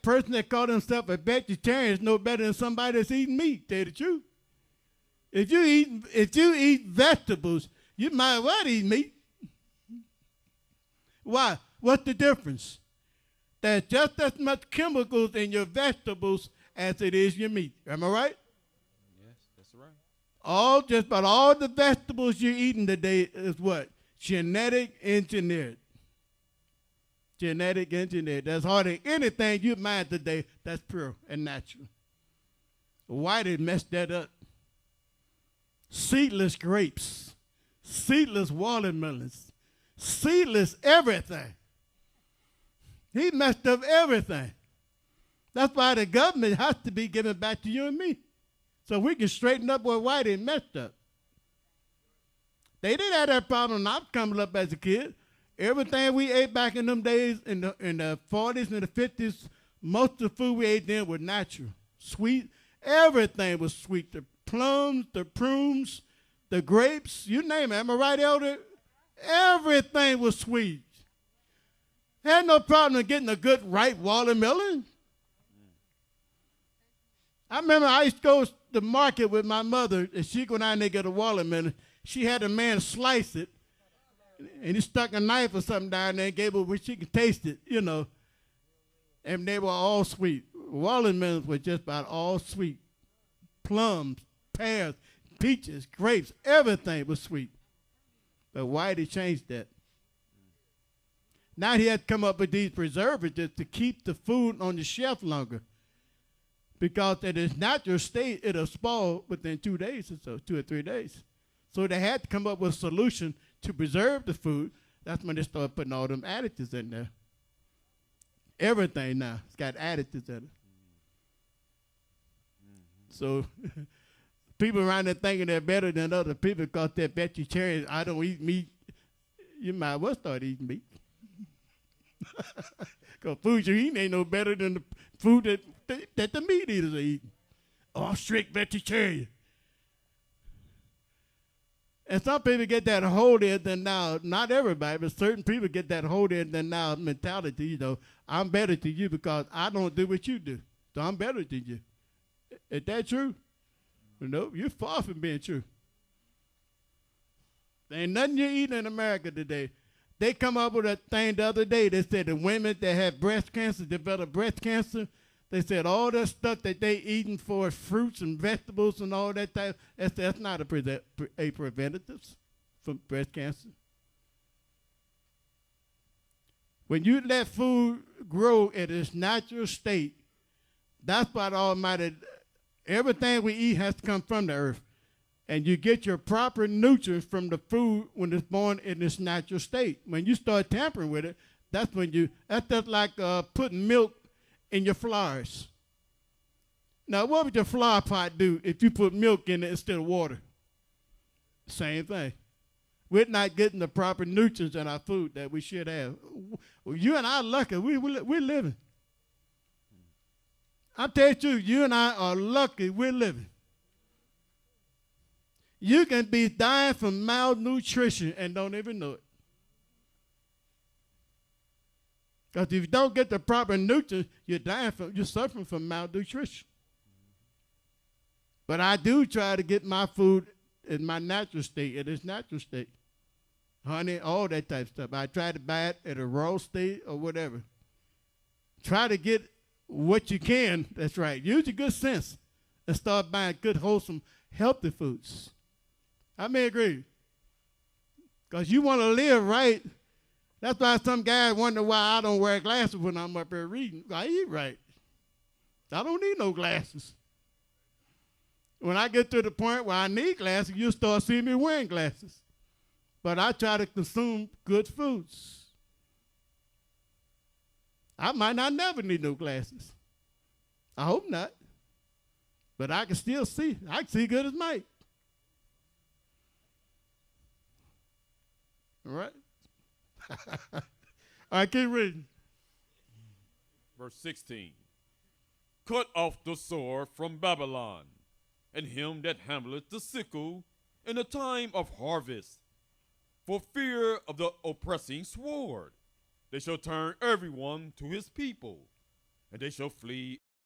person that called himself a vegetarian is no better than somebody that's eating meat. Tell you the truth. If you eat vegetables, you might as well eat meat. Why? What's the difference? There's just as much chemicals in your vegetables as it is your meat. Am I right? Yes, that's right. Just about all the vegetables you're eating today is what? Genetic engineered. Genetic engineered. There's hardly anything you find today that's pure and natural. Why they messed that up? Seedless grapes, seedless watermelons, seedless everything. He messed up everything. That's why the government has to be giving back to you and me, so we can straighten up why they messed up. They didn't have that problem when I was coming up as a kid. Everything we ate back in them days, in the 40s and the 50s, most of the food we ate then was natural, sweet. Everything was sweet. The plums, the prunes, the grapes, you name it. Am I right, Elder? Everything was sweet. Had no problem getting a good ripe watermelon. I remember I used to go to the market with my mother, and she go down there and get a watermelon. She had a man slice it, and he stuck a knife or something down there and gave her where she could taste it, you know. And they were all sweet. Watermelons were just about all sweet. Plums, pears, peaches, grapes, everything was sweet. But why did he change that? Now he had to come up with these preservatives to keep the food on the shelf longer. Because at its natural state, it'll spoil within 2 days or so, 2 or 3 days. So they had to come up with a solution to preserve the food. That's when they started putting all them additives in there. Everything now, it's got additives in it. So people around there thinking they're better than other people because they're vegetarian. I don't eat meat. You might as well start eating meat. Because food you're eating ain't no better than the food that the meat eaters are eating. Oh, I'm strict vegetarian. And some people get that hold in than now, not everybody, but certain people get that hold in than now mentality, you know, I'm better than you because I don't do what you do. So I'm better than you. Is that true? No, you're far from being true. There ain't nothing you're eating in America today. They come up with a thing the other day. They said the women that have breast cancer, develop breast cancer, they said all that stuff that they eating for fruits and vegetables and all that type, that's not a preventative from breast cancer. When you let food grow in its natural state, that's why the Almighty, everything we eat has to come from the earth. And you get your proper nutrients from the food when it's born in its natural state. When you start tampering with it, that's just like putting milk in your flowers. Now, what would your flower pot do if you put milk in it instead of water? Same thing. We're not getting the proper nutrients in our food that we should have. Well, you and I are lucky. We're living. I'm telling you, you and I are lucky we're living. You can be dying from malnutrition and don't even know it. Because if you don't get the proper nutrients, you're suffering from malnutrition. But I do try to get my food in my natural state, in its natural state. Honey, all that type of stuff. I try to buy it at a raw state or whatever. Try to get what you can, that's right. Use your good sense and start buying good, wholesome, healthy foods. I may agree. Because you want to live right. That's why some guys wonder why I don't wear glasses when I'm up here reading. I eat right. I don't need no glasses. When I get to the point where I need glasses, you'll start seeing me wearing glasses. But I try to consume good foods. I might not never need no glasses. I hope not. But I can still see. I can see good as Mike. All right? All right, keep reading. Verse 16. Cut off the sword from Babylon, and him that handleth the sickle in the time of harvest, for fear of the oppressing sword. They shall turn everyone to his people, and they shall flee